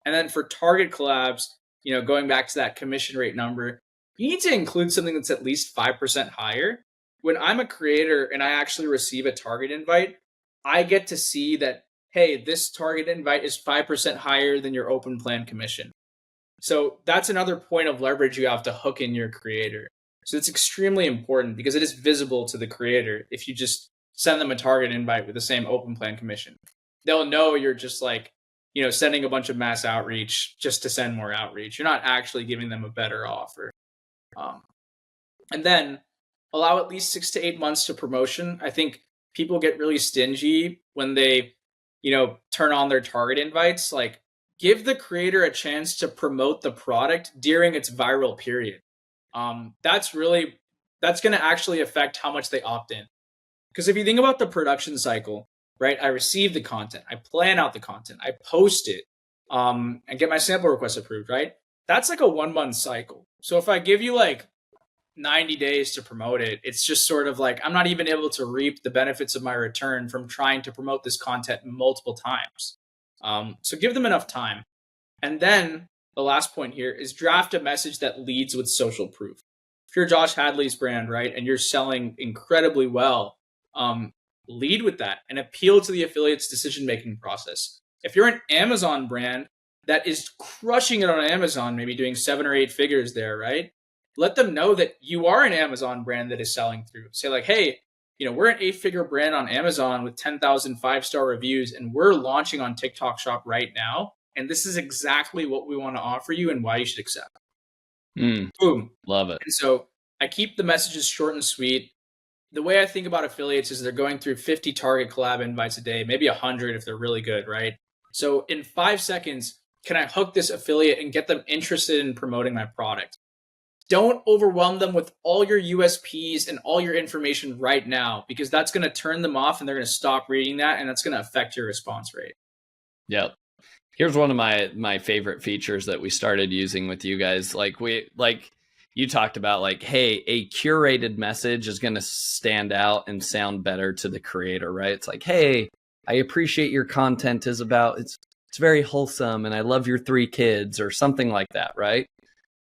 And then for target collabs, going back to that commission rate number, you need to include something that's at least 5% higher. When I'm a creator and I actually receive a target invite, I get to see that, hey, this target invite is 5% higher than your open plan commission. So that's another point of leverage you have to hook in your creator. So it's extremely important because it is visible to the creator if you just send them a target invite with the same open plan commission. They'll know you're just like, sending a bunch of mass outreach just to send more outreach. You're not actually giving them a better offer. And then allow at least 6 to 8 months to promotion. I think people get really stingy when they, turn on their target invites. Like, give the creator a chance to promote the product during its viral period. That's going to actually affect how much they opt in. Because if you think about the production cycle, right? I receive the content, I plan out the content, I post it, and get my sample requests approved, right? That's like a 1-month cycle. So if I give you like 90 days to promote it, it's just sort of like I'm not even able to reap the benefits of my return from trying to promote this content multiple times. So give them enough time. And then the last point here is draft a message that leads with social proof. If you're Josh Hadley's brand, right, and you're selling incredibly well, lead with that and appeal to the affiliate's decision-making process. If you're an Amazon brand that is crushing it on Amazon, maybe doing 7 or 8 figures there, right? Let them know that you are an Amazon brand that is selling through. Say like, hey, we're an 8-figure brand on Amazon with 10,000 5-star reviews, and we're launching on TikTok Shop right now. And this is exactly what we want to offer you and why you should accept. Boom. Love it. And so I keep the messages short and sweet. The way I think about affiliates is they're going through 50 target collab invites a day, maybe 100 if they're really good, right? So in 5 seconds, can I hook this affiliate and get them interested in promoting my product? Don't overwhelm them with all your USPs and all your information right now, because that's going to turn them off and they're going to stop reading that, and that's going to affect your response rate. Yep. Here's one of my favorite features that we started using with you guys. Like you talked about, like, hey, a curated message is going to stand out and sound better to the creator, right? It's like, hey, I appreciate your content is about, it's very wholesome and I love your 3 kids or something like that, right?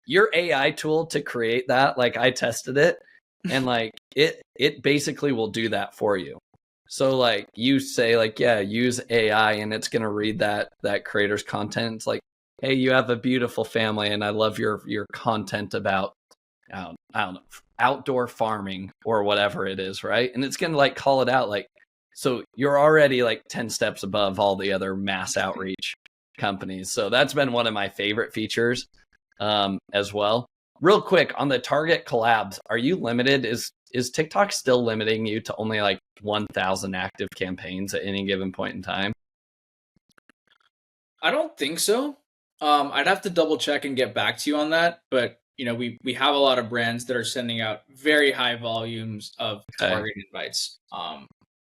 Your AI tool to create that, like I tested it and like it basically will do that for you. So like you say like, yeah, use AI and it's going to read that creator's content. It's like, hey, you have a beautiful family and I love your content about I don't know, outdoor farming or whatever it is, right? And it's going to like call it out like, so you're already like 10 steps above all the other mass outreach companies. So that's been one of my favorite features as well. Real quick on the target collabs, are you limited? Is TikTok still limiting you to only like 1,000 active campaigns at any given point in time? I don't think so. I'd have to double check and get back to you on that. But we have a lot of brands that are sending out very high volumes of Okay. target invites,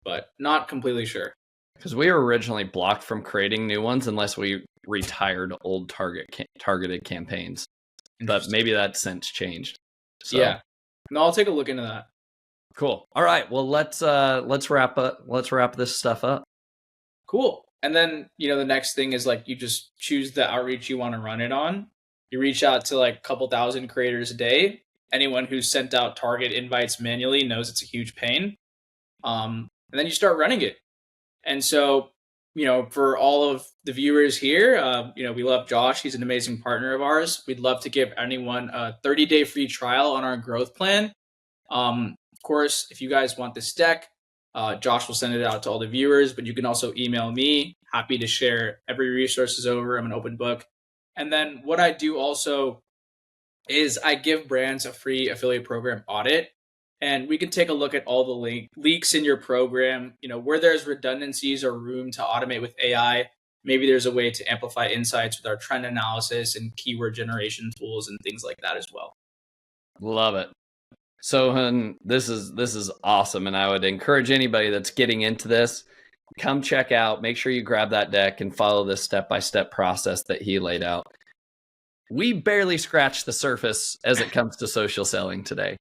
but not completely sure. Because we were originally blocked from creating new ones unless we retired old targeted campaigns. But maybe that's since changed. So. Yeah, no, I'll take a look into that. Cool. All right. Well, let's wrap this stuff up. Cool. And then the next thing is like you just choose the outreach you want to run it on. You reach out to like a couple thousand creators a day. Anyone who's sent out target invites manually knows it's a huge pain. And then you start running it. And so, for all of the viewers here, we love Josh. He's an amazing partner of ours. We'd love to give anyone a 30-day free trial on our growth plan. Of course, if you guys want this deck, Josh will send it out to all the viewers, but you can also email me. Happy to share every resources over. I'm an open book. And then what I do also is I give brands a free affiliate program audit. And we can take a look at all the leaks in your program, where there's redundancies or room to automate with AI. Maybe there's a way to amplify insights with our trend analysis and keyword generation tools and things like that as well. Love it. Sohan, this is awesome. And I would encourage anybody that's getting into this, come check out, make sure you grab that deck and follow this step-by-step process that he laid out. We barely scratched the surface as it comes to social selling today.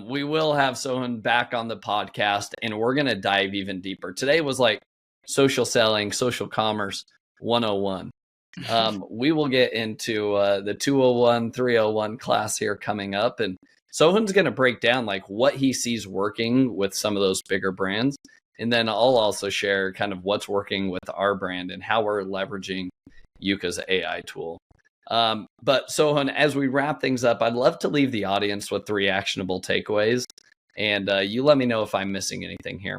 We will have Sohan back on the podcast and we're going to dive even deeper. Today was like social selling, social commerce 101. We will get into the 201, 301 class here coming up. And Sohan's going to break down like what he sees working with some of those bigger brands. And then I'll also share kind of what's working with our brand and how we're leveraging Yuka's AI tool. But Sohan, as we wrap things up, I'd love to leave the audience with 3 actionable takeaways. And you let me know if I'm missing anything here.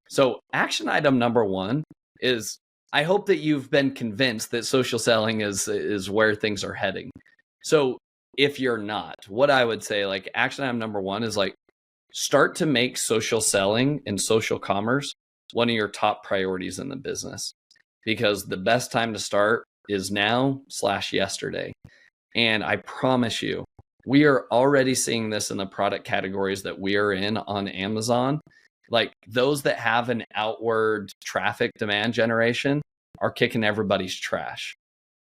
So action item number 1 is I hope that you've been convinced that social selling is where things are heading. So if you're not, what I would say, like action item number 1 is like start to make social selling and social commerce one of your top priorities in the business, because the best time to start is now/yesterday. And I promise you, we are already seeing this in the product categories that we are in on Amazon. Like those that have an outward traffic demand generation are kicking everybody's trash.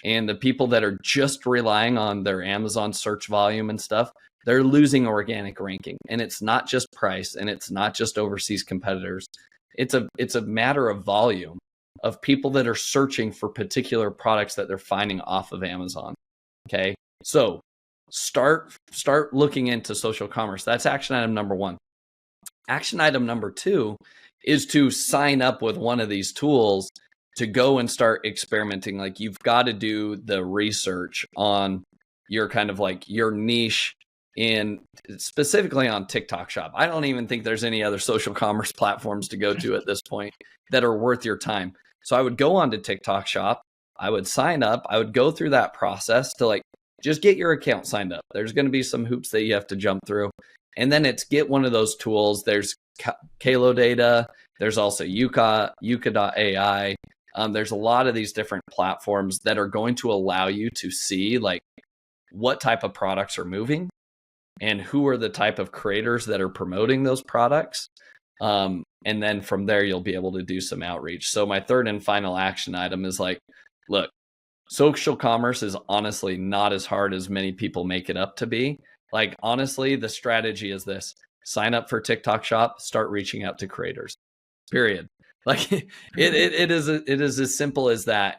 And the people that are just relying on their Amazon search volume and stuff, they're losing organic ranking. And it's not just price and it's not just overseas competitors. It's a matter of volume of people that are searching for particular products that they're finding off of Amazon. Okay. So start looking into social commerce. That's action item number 1. Action item number 2 is to sign up with one of these tools to go and start experimenting. Like you've got to do the research on your kind of like your niche in specifically on TikTok Shop. I don't even think there's any other social commerce platforms to go to at this point that are worth your time. So I would go on to TikTok Shop, I would sign up, I would go through that process to like just get your account signed up. There's going to be some hoops that you have to jump through. And then it's get one of those tools. There's Kalo Data. There's also Yuka.ai. There's a lot of these different platforms that are going to allow you to see like what type of products are moving and who are the type of creators that are promoting those products. And then from there, you'll be able to do some outreach. So my third and final action item is like, look, social commerce is honestly not as hard as many people make it up to be. Like, honestly, the strategy is this: sign up for TikTok Shop, start reaching out to creators, period. Like it is as simple as that.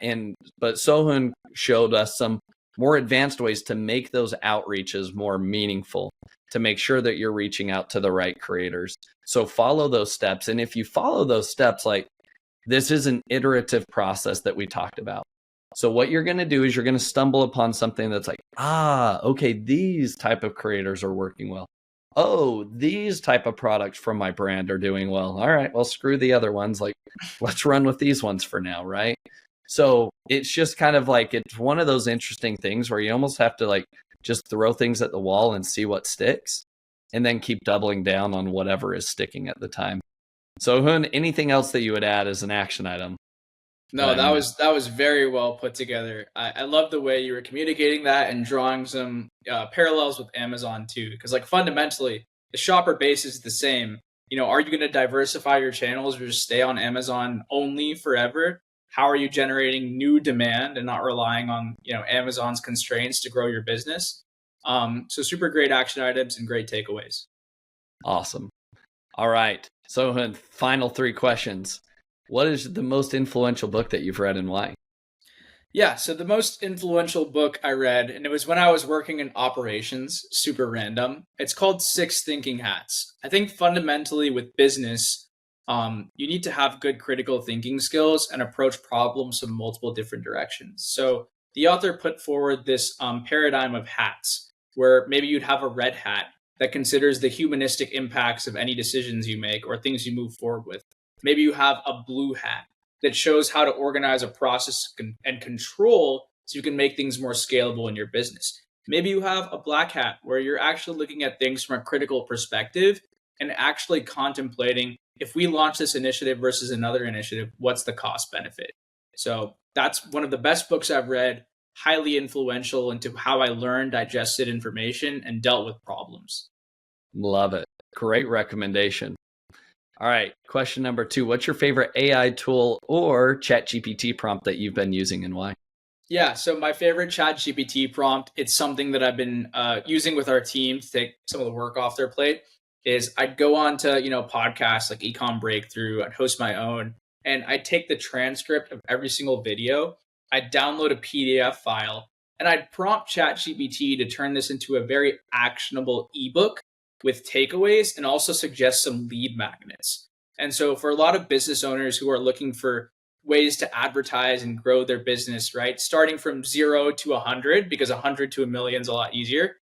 But Sohan showed us some more advanced ways to make those outreaches more meaningful, to make sure that you're reaching out to the right creators. So follow those steps. And if you follow those steps, like this is an iterative process that we talked about. So what you're going to do is you're going to stumble upon something that's like, okay, these type of creators are working well. Oh, these type of products from my brand are doing well. All right, well, screw the other ones. Like, let's run with these ones for now, right? So it's just kind of like, it's one of those interesting things where you almost have to like just throw things at the wall and see what sticks, and then keep doubling down on whatever is sticking at the time. So Hun, anything else that you would add as an action item that No, I missed? that was very well put together. I love the way you were communicating that and drawing some parallels with Amazon too, because like fundamentally the shopper base is the same. You know, are you going to diversify your channels or just stay on Amazon only forever? How are you generating new demand and not relying on Amazon's constraints to grow your business? So super great action items and great takeaways. Awesome. All right. So Hun, final three questions. What is the most influential book that you've read and why? Yeah, so the most influential book I read, and it was when I was working in operations, super random. It's called Six Thinking Hats. I think fundamentally with business, you need to have good critical thinking skills and approach problems from multiple different directions. So the author put forward this paradigm of hats, where maybe you'd have a red hat that considers the humanistic impacts of any decisions you make or things you move forward with. Maybe you have a blue hat that shows how to organize a process and control so you can make things more scalable in your business. Maybe you have a black hat where you're actually looking at things from a critical perspective and actually contemplating, if we launch this initiative versus another initiative, what's the cost benefit? So that's one of the best books I've read, highly influential into how I learned, digested information, and dealt with problems. Love it. Great recommendation. All right. Question number 2. What's your favorite AI tool or ChatGPT prompt that you've been using and why? Yeah, so my favorite ChatGPT prompt, it's something that I've been using with our team to take some of the work off their plate, is I'd go on to, podcasts like Ecom Breakthrough, I'd host my own, and I'd take the transcript of every single video, I'd download a PDF file, and I'd prompt ChatGPT to turn this into a very actionable ebook with takeaways and also suggest some lead magnets. And so for a lot of business owners who are looking for ways to advertise and grow their business, right? Starting from 0 to 100, because 100 to a million is a lot easier.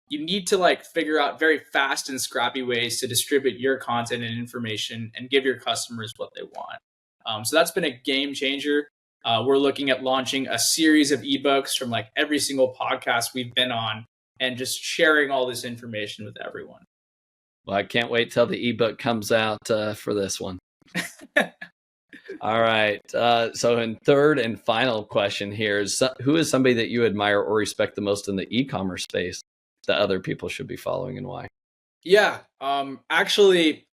You need to like figure out very fast and scrappy ways to distribute your content and information and give your customers what they want. So that's been a game changer. We're looking at launching a series of ebooks from like every single podcast we've been on and just sharing all this information with everyone. Well, I can't wait till the ebook comes out for this one. All right. So in third and final question here is, who is somebody that you admire or respect the most in the e-commerce space that other people should be following and why? Yeah. Actually,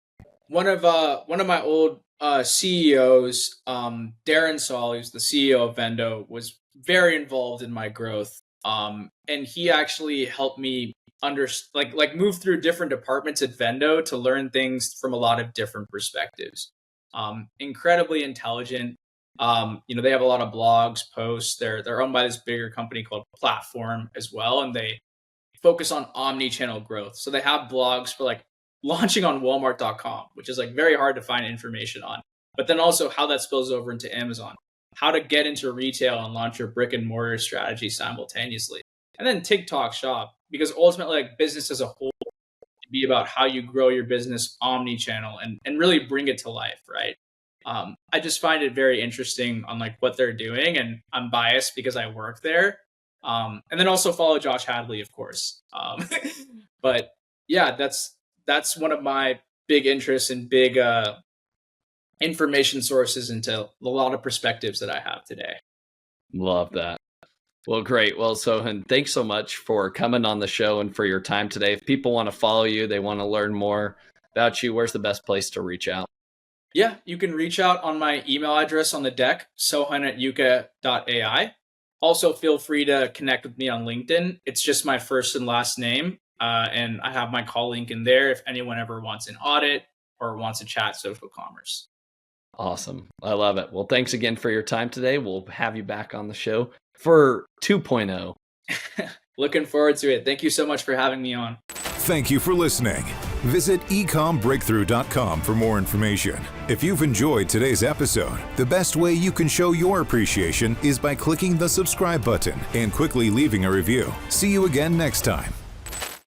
one of my old CEOs, Darren Saul, who's the CEO of Vendo, was very involved in my growth. And he actually helped me move through different departments at Vendo to learn things from a lot of different perspectives. Incredibly intelligent. They have a lot of blogs, posts. They're owned by this bigger company called Platform as well, and they focus on omni-channel growth. So they have blogs for like launching on Walmart.com, which is like very hard to find information on. But then also how that spills over into Amazon, how to get into retail and launch your brick and mortar strategy simultaneously, and then TikTok Shop, because ultimately, like business as a whole, be about how you grow your business omni-channel and really bring it to life, right? I just find it very interesting on like what they're doing, and I'm biased because I work there. And then also follow Josh Hadley, of course. But yeah, that's one of my big interests and big information sources into a lot of perspectives that I have today. Love that. Well, great. Well, Sohan, thanks so much for coming on the show and for your time today. If people want to follow you, they want to learn more about you, where's the best place to reach out? Yeah, you can reach out on my email address on the deck, sohan@yuka.ai. Also, feel free to connect with me on LinkedIn. It's just my first and last name. And I have my call link in there if anyone ever wants an audit or wants to chat social commerce. Awesome. I love it. Well, thanks again for your time today. We'll have you back on the show for 2.0. Looking forward to it. Thank you so much for having me on. Thank you for listening. Visit ecombreakthrough.com for more information. If you've enjoyed today's episode, the best way you can show your appreciation is by clicking the subscribe button and quickly leaving a review. See you again next time.